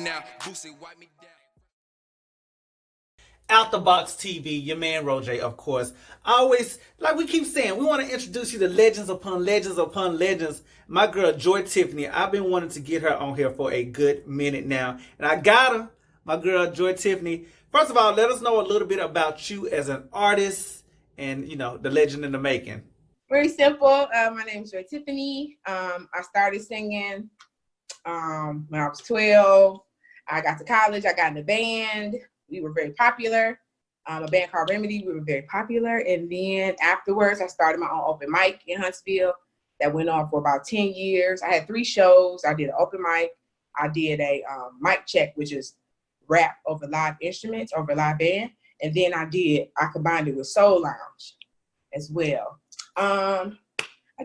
now. Boosie, wipe me down. Out the Box TV, your man Roger, of course. Always, like we keep saying, we want to introduce you to legends upon legends upon legends. My girl Joy Tiffany, I've been wanting to get her on here for a good minute now, and I got her, my girl Joy Tiffany. First of all, let us know a little bit about you as an artist and, the legend in the making. Very simple. My name is Joy Tiffany. I started singing when I was 12. I got to college. I got in a band. We were very popular. A band called Remedy. We were very popular. And then afterwards, I started my own open mic in Huntsville that went on for about 10 years. I had 3 shows. I did an open mic. I did a mic check, which is rap over live instruments, over live band. And then I combined it with Soul Lounge as well. I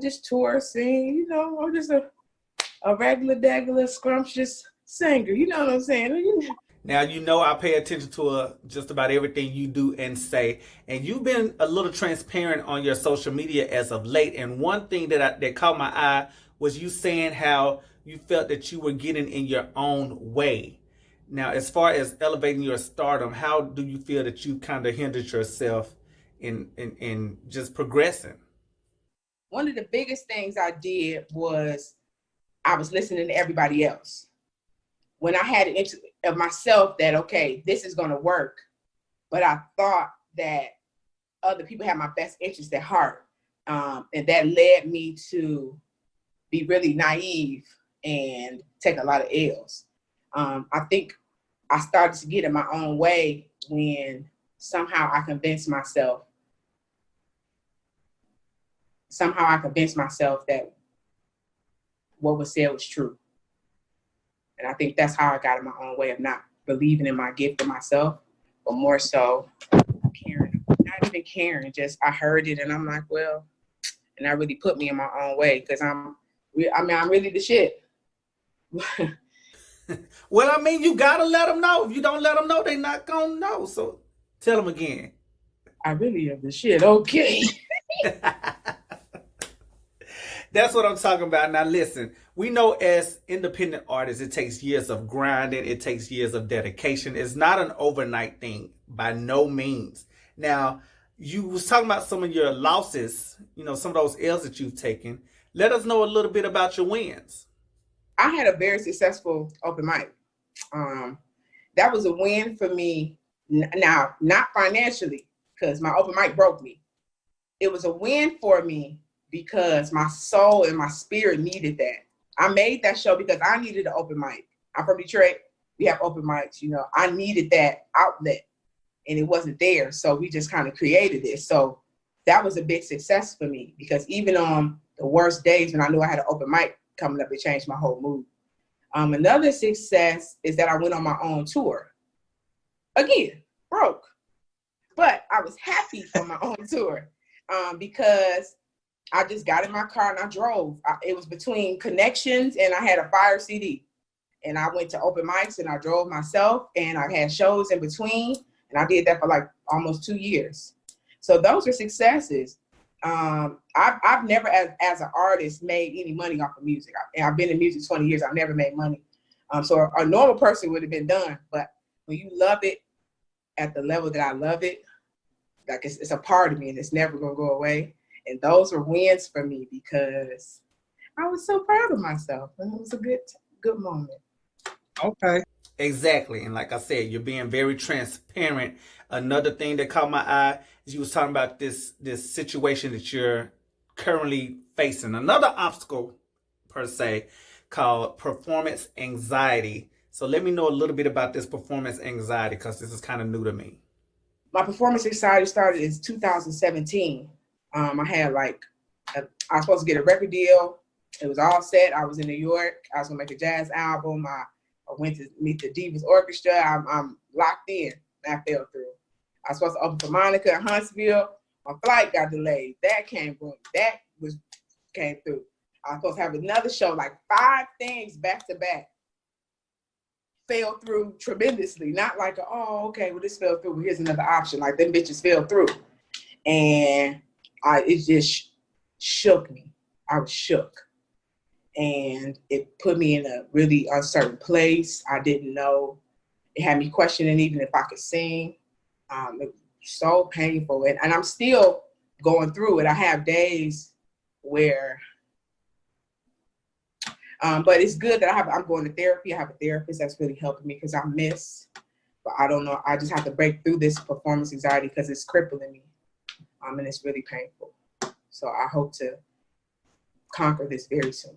just tour, sing, I'm just a regular, scrumptious singer. You know what I'm saying? Now, I pay attention to just about everything you do and say. And you've been a little transparent on your social media as of late. And one thing that caught my eye was you saying how you felt that you were getting in your own way. Now, as far as elevating your stardom, how do you feel that you kind of hindered yourself in just progressing? One of the biggest things I did was I was listening to everybody else. When I had an interest of myself that, okay, this is going to work, but I thought that other people had my best interest at heart. And that led me to be really naive and take a lot of L's. I think I started to get in my own way when somehow I convinced myself that what was said was true. And I think that's how I got in my own way of not believing in my gift for myself, but more so caring, not even caring, just I heard it and I'm like, well, and that really put me in my own way because I'm really the shit. Well, you gotta let them know. If you don't let them know, they're not gonna know. So tell them again. I really am the shit. Okay. That's what I'm talking about. Now, listen, we know as independent artists, it takes years of grinding. It takes years of dedication. It's not an overnight thing by no means. Now, you was talking about some of your losses, some of those L's that you've taken. Let us know a little bit about your wins. I had a very successful open mic. That was a win for me. Now, not financially, because my open mic broke me. It was a win for me because my soul and my spirit needed that. I made that show because I needed an open mic. I'm from Detroit. We have open mics, I needed that outlet and it wasn't there. So we just kind of created it. So that was a big success for me because even on the worst days when I knew I had an open mic coming up, it changed my whole mood. Another success is that I went on my own tour. Again, broke. But I was happy for my own tour because I just got in my car and I drove. It was between connections and I had a fire CD. And I went to open mics and I drove myself and I had shows in between. And I did that for like almost 2 years. So those are successes. I've never, as an artist, made any money off of music. I've been in music 20 years. I've never made money. So a normal person would have been done. But when you love it at the level that I love it, like it's a part of me and it's never going to go away. And those were wins for me because I was so proud of myself. And it was a good moment. Okay. Exactly. And like I said, you're being very transparent. Another thing that caught my eye is you was talking about this situation that you're currently facing. Another obstacle, per se, called performance anxiety. So let me know a little bit about this performance anxiety because this is kind of new to me. My performance anxiety started in 2017. I had I was supposed to get a record deal. It was all set. I was in New York. I was gonna make a jazz album. I went to meet the Divas Orchestra. I'm locked in. I fell through. I was supposed to open for Monica in Huntsville. My flight got delayed. That came through. Came through. I was supposed to have another show, like 5 things back to back. Fell through tremendously. Not like, oh, okay, well, this fell through. Well, here's another option. Like, them bitches fell through. And it just shook me. I was shook. and it put me in a really uncertain place. I didn't know. It had me questioning even if I could sing. It was so painful, and I'm still going through it. I have days where, but it's good that I'm going to therapy. I have a therapist that's really helping me because I miss, but I don't know. I just have to break through this performance anxiety because it's crippling me, and it's really painful. So I hope to conquer this very soon.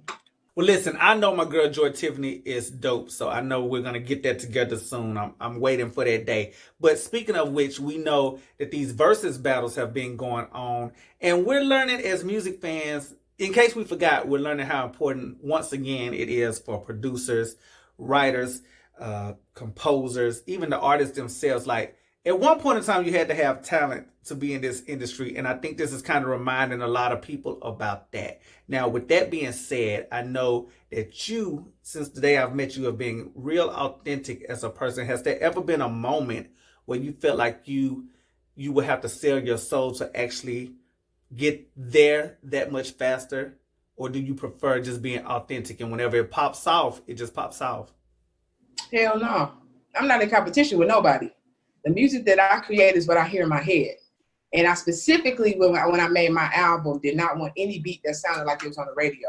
Well, listen, I know my girl Joy Tiffany is dope, so I know we're gonna get that together soon. I'm waiting for that day. But speaking of which, we know that these versus battles have been going on, and we're learning as music fans. In case we forgot, we're learning how important once again it is for producers, writers, composers, even the artists themselves. Like at one point in time, you had to have talent to be in this industry, and I think this is kind of reminding a lot of people about that. Now, with that being said, I know that you, since the day I've met you, have been real authentic as a person. Has there ever been a moment where you felt like you would have to sell your soul to actually get there that much faster? Or do you prefer just being authentic and whenever it pops off, it just pops off? Hell no. I'm not in competition with nobody. The music that I create is what I hear in my head. And I specifically, when I made my album, did not want any beat that sounded like it was on the radio.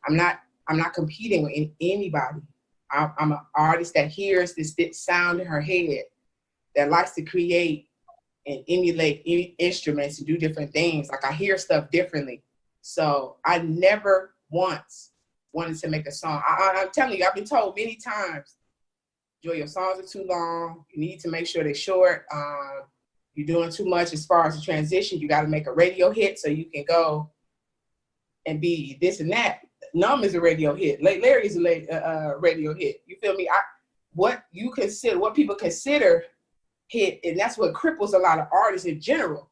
I'm not competing with anybody. I'm an artist that hears this sound in her head, that likes to create and emulate instruments and do different things. Like I hear stuff differently. So I never once wanted to make a song. I'm telling you, I've been told many times, Joy, your songs are too long. You need to make sure they're short. You're doing too much as far as the transition. You got to make a radio hit so you can go and be this and that. Numb is a radio hit. Larry is a radio hit. You feel me? What people consider hit, and that's what cripples a lot of artists in general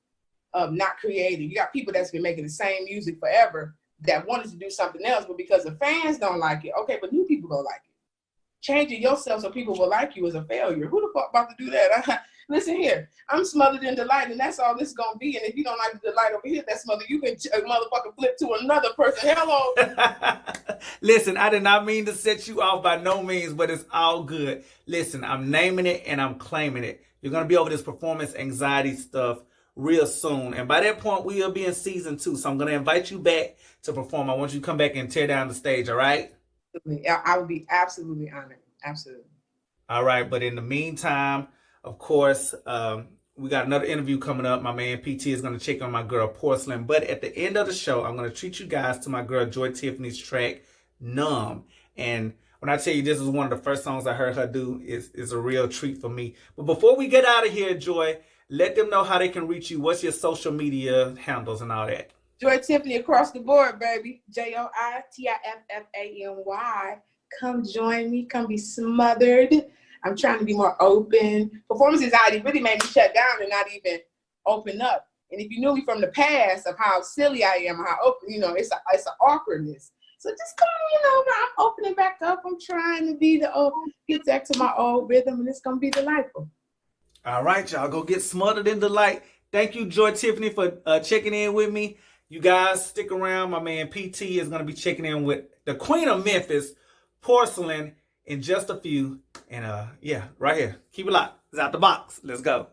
of not creating. You got people that's been making the same music forever that wanted to do something else, but because the fans don't like it, okay, but new people don't like it. Changing yourself so people will like you is a failure. Who the fuck about to do that? Listen here, I'm smothered in delight, and that's all this is gonna be. And if you don't like the delight over here, that's smothered. You can motherfucker flip to another person. Hello. Listen, I did not mean to set you off by no means, but it's all good. Listen, I'm naming it and I'm claiming it. You're gonna be over this performance anxiety stuff real soon, and by that point, we'll be in season 2. So I'm gonna invite you back to perform. I want you to come back and tear down the stage. All right? I would be absolutely honored. Absolutely. All right, but in the meantime, of course, we got another interview coming up. My man PT is going to check on my girl Porcelain. But at the end of the show, I'm going to treat you guys to my girl Joy Tiffany's track, Numb. And when I tell you this is one of the first songs I heard her do, is a real treat for me. But before we get out of here, Joy, let them know how they can reach you. What's your social media handles and all that? Joy Tiffany across the board, baby. JoiTiffany. Come join me. Come be smothered. I'm trying to be more open. Performance anxiety really made me shut down and not even open up. And if you knew me from the past of how silly I am, how open, it's an awkwardness. So just come, I'm opening back up. I'm trying to be get back to my old rhythm, and it's gonna be delightful. All right, y'all, go get smothered in delight. Thank you, Joy Tiffany, for checking in with me. You guys stick around. My man PT is going to be checking in with the Queen of Memphis, Porcelain, in just a few. And yeah, right here. Keep it locked. It's out the box. Let's go.